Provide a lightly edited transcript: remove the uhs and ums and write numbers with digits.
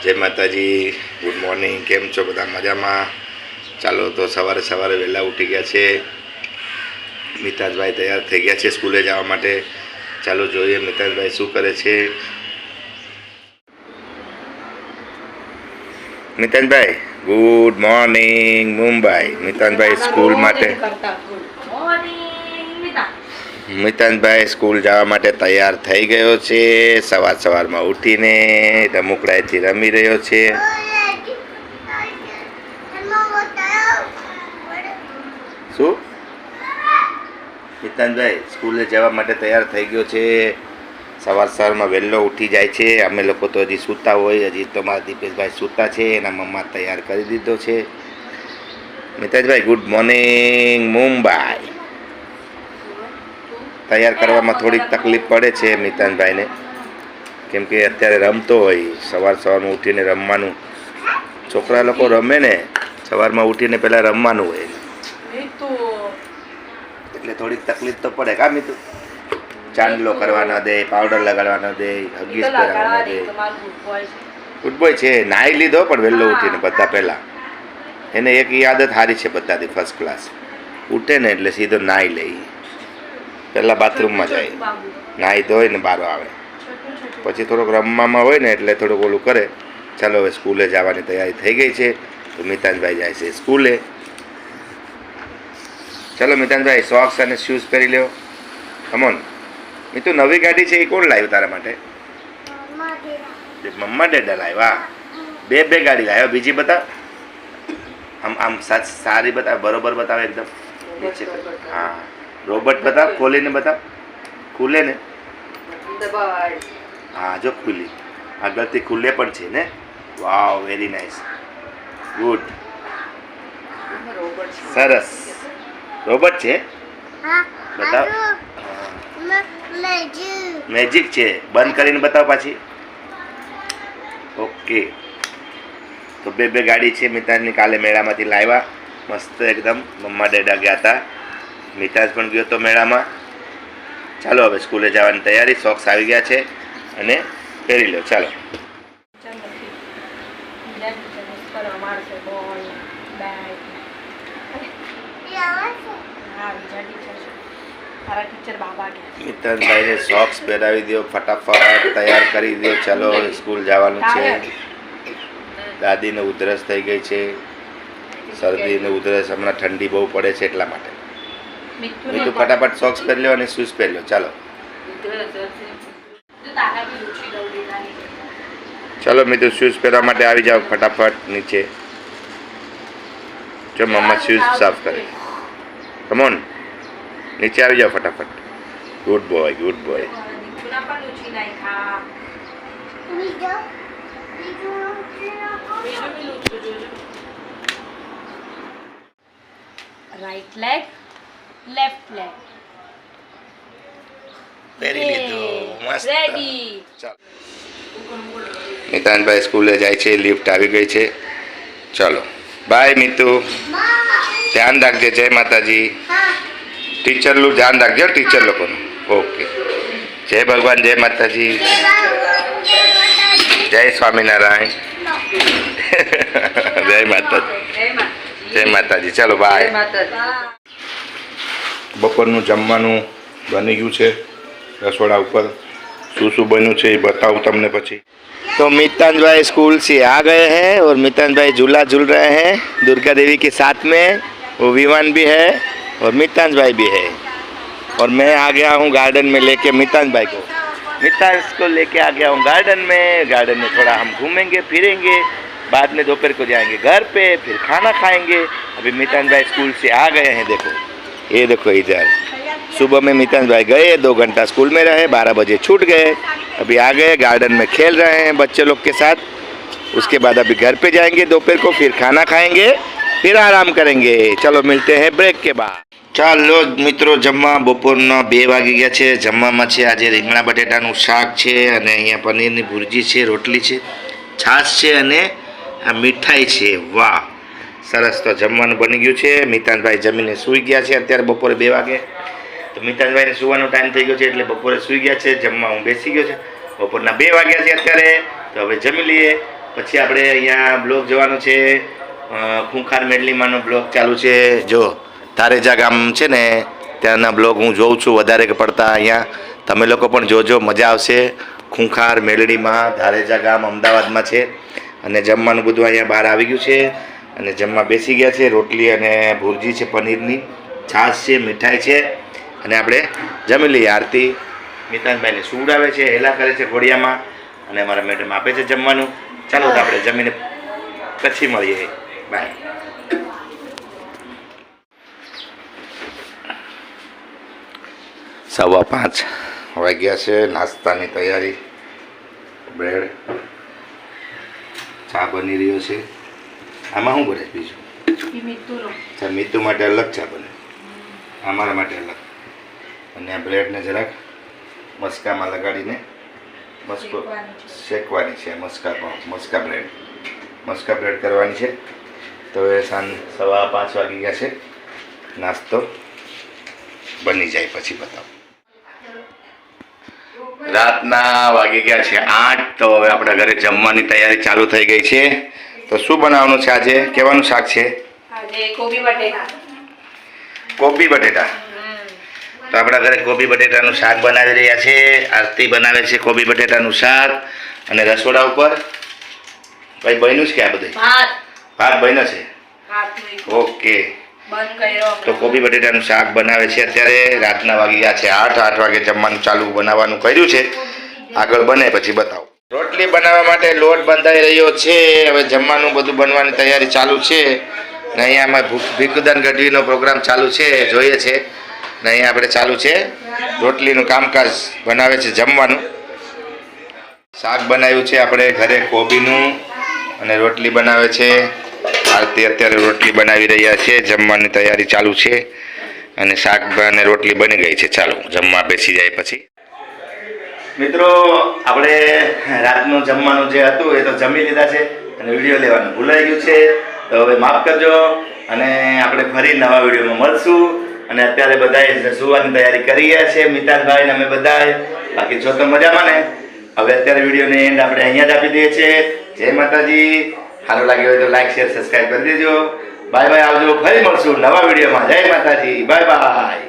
જય માતાજી, good morning. કેમ છો બધા? મજામાં? ચાલો તો સવારે સવારે વહેલા ઉઠી ગયા છે. મિતાજભાઈ તૈયાર થઈ ગયા છે સ્કૂલે જવા માટે. ચાલો જોઈએ મિતાજભાઈ શું કરે છે. મિતાજભાઈ ગુડ મોર્નિંગ મુંબઈ. મિતાજભાઈ સ્કૂલ માટે મિતાનભાઈ સ્કૂલ જવા માટે તૈયાર થઈ ગયો છે. સવારમાં ઉઠીને રમકડાથી રમી રહ્યો છે. શું મિતાનભાઈ સ્કૂલે જવા માટે તૈયાર થઈ ગયો છે. સવારમાં વહેલો ઉઠી જાય છે. અમે લોકો તો હજી સૂતા હોય. હજી તો મારા દીપેશભાઈ સૂતા છે. એના મમ્મા તૈયાર કરી દીધો છે. મિતાજભાઈ ગુડ મોર્નિંગ મુંબઈ. તૈયાર કરવામાં થોડીક તકલીફ પડે છે મિતાનભાઈને, કેમ કે અત્યારે રમતો હોય. સવારમાં ઉઠીને રમવાનું, છોકરા લોકો રમે ને સવારમાં ઉઠીને પહેલાં રમવાનું હોય એટલે થોડીક તકલીફ તો પડે. કા મિતુ? ચાંદલો કરવા ન દે, પાવડર લગાડવા ન દે, હગીસ પહેરાવા ન દે. ગુડ બોય છે. નાહી લીધો પણ વહેલો ઉઠીને બધા પહેલાં. એને એક આદત સારી છે બધાથી, ફર્સ્ટ ક્લાસ. ઉઠે ને એટલે સીધો નાહી લે. પહેલાં બાથરૂમમાં જાય, નાહી ધોઈ ને બહાર આવે, પછી થોડોક રમવામાં હોય ને એટલે થોડુંક ઓલું કરે. ચાલો હવે સ્કૂલે જવાની તૈયારી થઈ ગઈ છે. તો મિતાનભાઈ જાય છે સ્કૂલે. ચાલો મિતાનભાઈ સોક્સ અને શૂઝ પહેરી લ્યો. કમોન. મિતુ નવી ગાડી છે એ કોણ લાવ્યું તારા માટે? મમ્મા ડેડા લાવ્યા. બે ગાડી લાવ્યા. બીજી બતાવ. આમ સારી બતાવ, બરોબર બતાવે એકદમ. હા રોબોટ બતાવ, ખોલીને બતાવ. ખુલે ને? હા જો ખુલી. આગળથી ખુલે પણ છે ને. વાવ, વેરી નાઇસ, ગુડ, સરસ. રોબોટ છે બતાવ. મેજિક છે. બંધ કરીને બતાવ પાછી. ઓકે. તો બે ગાડી છે મિતાજની. કાલે મેળામાંથી લાવ્યા મસ્ત એકદમ. મમ્મા ડેડા ગયા હતા. મિતાજ પણ ગયો તો મેળામાં. ચાલો હવે સ્કૂલે જવાની તૈયારી. સોક્સ આવી ગયા છે અને પહેરી લો. ચાલો. મિતાજભાઈને સોક્સ પહેરાવી દો, ફટાફટ તૈયાર કરી દો. ચાલો સ્કૂલ જવાનું છે. દાદીને ઉધરસ થઈ ગઈ છે. શરદી ને ઉધરસ. હમણાં ઠંડી બહુ પડે છે એટલા માટે. મીઠું ફટાફટ સોક્સ પહેરી લો અને શૂઝ પહેરી લો. ચાલો ચાલો મીઠું શૂઝ પહેરવા માટે આવી જાઓ ફટાફટ નીચે. જો મમ્મા શૂઝ સાફ કરે. કમોન, નીચે આવી જાઓ ફટાફટ. Good boy, good boy. Right leg, left leg. પહેરી લીધું. મસ્ત. રેડી. ચાલો. મિતાનભાઈ સ્કૂલે જાય છે. લિફ્ટ આવી ગઈ છે. ચાલો બાય મિતુ. ધ્યાન રાખજે. જય માતાજી. ટીચરનું ધ્યાન રાખજો, ટીચર લોકોનું. ઓકે. જય ભગવાન, જય માતાજી, જય સ્વામિનારાયણ. જય માતાજી, જય માતાજી. ચાલો બાય. બપોરનું જમવાનું બની ગયું છે રસોડા ઉપર. શું બન્યું છે એ बताऊं તમને પછી. तो मितान भाई स्कूल से आ गए हैं और मितान भाई झूला झूल रहे हैं दुर्गा देवी के साथ में. वो विवान भी है और मितान भाई भी है. और मैं आ गया हूँ गार्डन में लेके मितान भाई को. मितान को लेके आ गया हूँ गार्डन में. गार्डन में थोड़ा हम घूमेंगे फिरेंगे. बाद में दोपहर को जाएंगे घर पे, फिर खाना खाएंगे. अभी मितान भाई स्कूल से आ गए हैं. देखो, ये देखो इधर. सुबह में मितान भाई गए, 2 घंटा स्कूल में रहे, 12 बजे छूट गए. अभी आ गए, गार्डन में खेल रहे हैं बच्चे लोग के साथ. उसके बाद अभी घर पे जाएंगे दोपहर को, फिर खाना खाएंगे, फिर आराम करेंगे. चलो मिलते हैं ब्रेक के बाद. ચાલો મિત્રો, જમવા બપોરના 2 વાગી ગયા છે. જમવામાં છે આજે રીંગણા બટેટાનું શાક છે અને અહીંયા પનીરની ભુરજી છે, રોટલી છે, છાશ છે અને આ મીઠાઈ છે. વાહ, સરસ. તો જમવાનું બની ગયું છે. મિતાનભાઈ જમીને સૂઈ ગયા છે અત્યારે બપોરે 2 વાગે. તો મિતાનભાઈને સુવાનો ટાઈમ થઈ ગયો છે એટલે બપોરે સૂઈ ગયા છે. જમવા હું બેસી ગયો છે. બપોરના 2 વાગ્યા છે અત્યારે. તો હવે જમી લઈએ પછી આપણે અહીંયા બ્લોગ જોવાનો છે ખૂંખાર મેડલીમાંનો બ્લોગ ચાલુ છે. જો ધારેજા ગામ છે ને ત્યાંના બ્લોગ હું જોઉં છું વધારે પડતા. અહીંયા તમે લોકો પણ જોજો, મજા આવશે. ખૂંખાર મેલડીમાં ધારેજા ગામ અમદાવાદમાં છે. અને જમવાનું બધું અહીંયા બહાર આવી ગયું છે અને જમવા બેસી ગયા છે. રોટલી અને ભુરજી છે પનીરની, છાશ છે, મીઠાઈ છે અને આપણે જમી લઈએ. આરતી મિતાનભાઈને સુવડાવે છે, હેલા કરે છે ઘોડિયામાં અને અમારા મેડમ આપે છે જમવાનું. ચાલો તો આપણે જમીને પછી મળીએ. બાય. સવા 5 વાગ્યા છે. નાસ્તાની તૈયારી, બ્રેડ, ચા બની રહ્યો છે. આમાં શું બને બીજું? અચ્છા, મીતુ માટે અલગ ચા બને, અમારા માટે અલગ. અને આ બ્રેડને જરાક મસ્કામાં લગાડીને મસ્કો શેકવાની છે. મસ્કા બ્રેડ કરવાની છે. તો એ સાંજ 5:15 વાગી ગયા છે. નાસ્તો બની જાય પછી બતાવો. રાતના વાગી ગયા છે 8. તો હવે આપણા ઘરે જમવાની તૈયારી ચાલુ થઈ ગઈ છે. તો શું બનાવવાનું છે આજે? કેવાનું શાક છે? આજે કોબી બટેટા. કોબી બટેટા. તો આપણા ઘરે કોબી બટેટાનું શાક બનાવી રહ્યા છે. આરતી બનાવે છે કોબી બટેટાનું શાક. અને રસોડા ઉપર ભાઈ બન્યું છે કે આ બધું ભાત બન્યો છે? ઓકે. તો કોબી બટેટાનું શાક બનાવે છે અત્યારે. રાતના વાગી ગયા છે 8 વાગે જમવાનું ચાલુ બનાવવાનું કર્યું છે. આગળ બને પછી બતાવો. રોટલી બનાવવા માટે લોટ બંધાઈ રહ્યો છે. હવે જમવાનું બધું બનવાની તૈયારી ચાલુ છે. ને અહીંયા ભીખુદાન ગઢવીનો પ્રોગ્રામ ચાલુ છે, જોઈએ છે. ને અહીંયા આપણે ચાલુ છે રોટલીનું કામકાજ, બનાવે છે જમવાનું. શાક બનાવ્યું છે આપણે ઘરે કોબીનું અને રોટલી બનાવે છે આરતી. અત્યારે રોટલી બનાવી રહ્યા છે. જમવાની તૈયારી ચાલુ છે અને શાક અને રોટલી બની ગઈ છે. ચાલો જમવા બેસી જાય પછી. મિત્રો આપણે રાતનું જમવાનું જે હતું એ તો જમી લીધા છે અને વિડીયો લેવાનું ભૂલાઈ ગયું છે. તો હવે માફ કરજો અને આપણે ફરી નવા વિડીયોમાં મળશું. અને અત્યારે બધાએ સુવાની તૈયારી કરી રહ્યા છે, મિતાનભાઈ ને અમે બધાએ. બાકી જો તો મજામાં ને. હવે અત્યારે વિડીયોને એન્ડ આપણે અહીંયા જ આપી દઈએ છીએ. જય માતાજી. સારું લાગ્યું હોય તો લાઈક, શેર, સબસ્ક્રાઈબ કરી દેજો. બાય બાય, આવજો. ફરી મળશું નવા વિડીયોમાં. જય માતાજી. Bye bye.